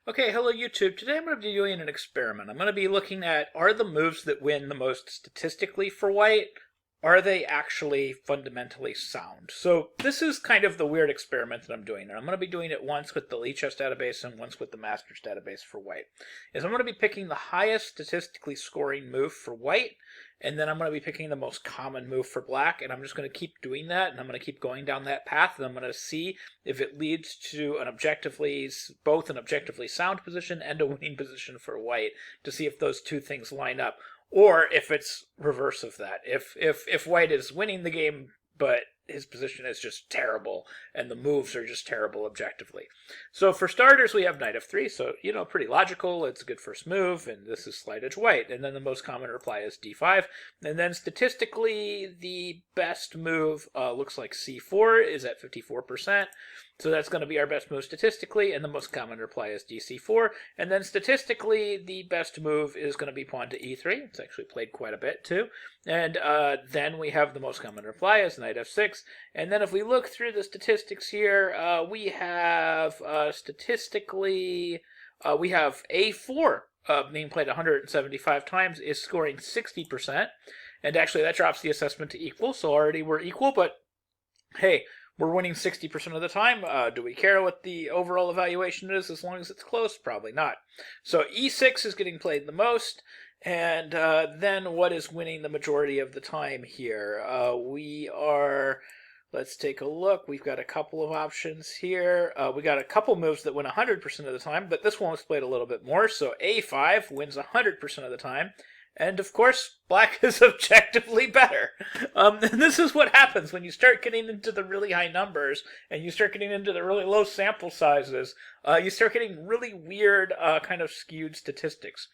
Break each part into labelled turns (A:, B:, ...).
A: Okay, hello YouTube. Today I'm going to be doing an experiment. I'm going to be looking at, are the moves that win the most statistically for white, are they actually fundamentally sound? So this is kind of the weird experiment that I'm doing. And I'm going to be doing it once with the Lichess database and once with the Masters database for white. Is I'm going to be picking the highest statistically scoring move for white, and then I'm going to be picking the most common move for black, and I'm just going to keep doing that, and I'm going to keep going down that path, and I'm going to see if it leads to both an objectively sound position and a winning position for white, to see if those two things line up, or if it's reverse of that. If white is winning the game, but his position is just terrible, and the moves are just terrible objectively. So for starters, we have knight f3, so, pretty logical. It's a good first move, and this is slight edge white. And then the most common reply is d5. And then statistically, the best move looks like c4 is at 54%. So that's going to be our best move statistically, and the most common reply is dc4. And then statistically, the best move is going to be pawn to e3. It's actually played quite a bit, too. And then we have the most common reply is knight f6. And then if we look through the statistics here, we have statistically, we have a4 being played 175 times, is scoring 60%. And actually, that drops the assessment to equal, so already we're equal, but hey, we're winning 60% of the time. Do we care what the overall evaluation is as long as it's close? Probably not. So e6 is getting played the most. And then what is winning the majority of the time here? Let's take a look. We've got a couple of options here. We got a couple moves that win 100% of the time, but this one was played a little bit more. So a5 wins 100% of the time. And of course, black is objectively better. And this is what happens when you start getting into the really high numbers and you start getting into the really low sample sizes. You start getting really weird, kind of skewed statistics.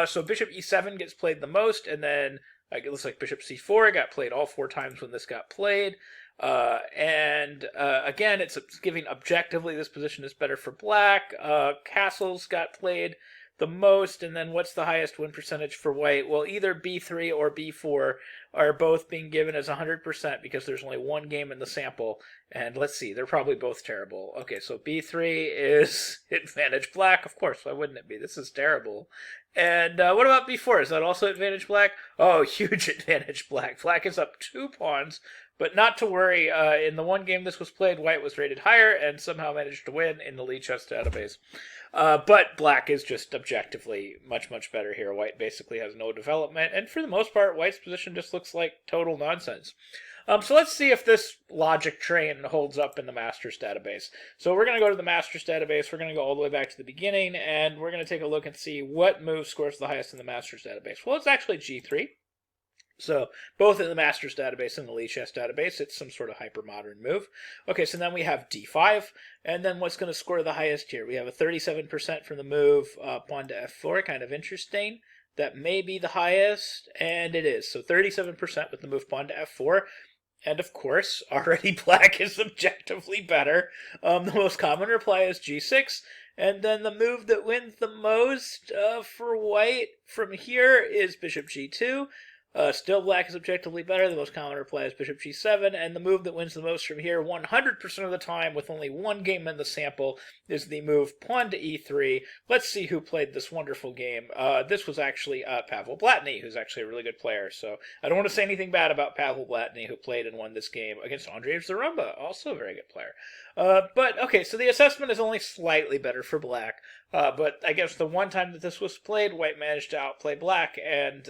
A: So bishop e7 gets played the most, and then it looks like bishop c4 got played all 4 times when this got played. Again, it's giving objectively this position is better for black. Castles got played the most, and then what's the highest win percentage for white? Well, either b3 or b4 are both being given as 100% because there's only one game in the sample, and let's see, they're probably both terrible. Okay, so b3 is advantage black. Of course, why wouldn't it be? This is terrible. And what about b4? Is that also advantage black? Oh, huge advantage black. Black is up 2 pawns, but not to worry. In the one game this was played, white was rated higher and somehow managed to win in the Lichess database. But black is just objectively much, much better here. White basically has no development, and for the most part, white's position just looks like total nonsense. So let's see if this logic train holds up in the Masters database. So we're going to go to the Masters database. We're going to go all the way back to the beginning, and we're going to take a look and see what move scores the highest in the Masters database. Well, it's actually g3. So both in the Masters database and the Lichess database, it's some sort of hyper-modern move. Okay, so then we have d5, and then what's going to score the highest here? We have a 37% from the move pawn to f4, kind of interesting. That may be the highest, and it is. So 37% with the move pawn to f4. And of course, already black is objectively better. The most common reply is g6. And then the move that wins the most for white from here is bishop g2. Still black is objectively better. The most common reply is bishop g7, and the move that wins the most from here 100% of the time with only one game in the sample is the move pawn to e3. Let's see who played this wonderful game. This was actually Pavel Blatny, who's actually a really good player, so I don't want to say anything bad about Pavel Blatny, who played and won this game against Andrei Zarumba, also a very good player. But, okay, so the assessment is only slightly better for black, but I guess the one time that this was played, white managed to outplay black, and,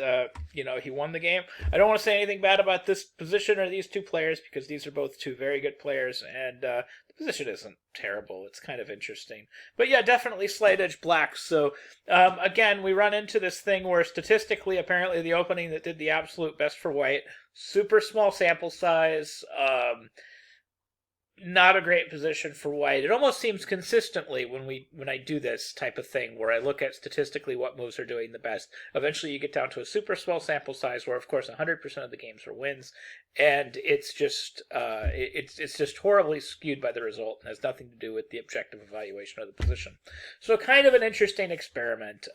A: he won the game. I don't want to say anything bad about this position or these two players, because these are both two very good players, and the position isn't terrible. It's kind of interesting. But yeah, definitely slight edge black. So, again, we run into this thing where statistically, apparently the opening that did the absolute best for white, super small sample size, not a great position for white. It almost seems consistently when I do this type of thing where I look at statistically what moves are doing the best. Eventually you get down to a super small sample size where of course 100% of the games are wins, and it's just it's just horribly skewed by the result and has nothing to do with the objective evaluation of the position. So kind of an interesting experiment.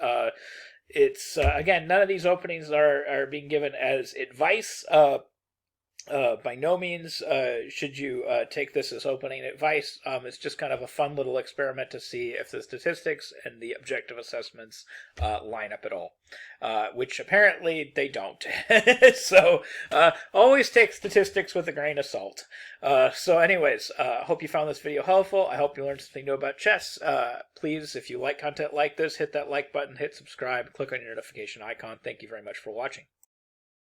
A: It's again, none of these openings are being given as advice. By no means should you take this as opening advice. It's just kind of a fun little experiment to see if the statistics and the objective assessments line up at all, which apparently they don't. So always take statistics with a grain of salt. So anyways, I hope you found this video helpful. I hope you learned something new about chess. Please, if you like content like this, hit that like button, hit subscribe, click on your notification icon. Thank you very much for watching.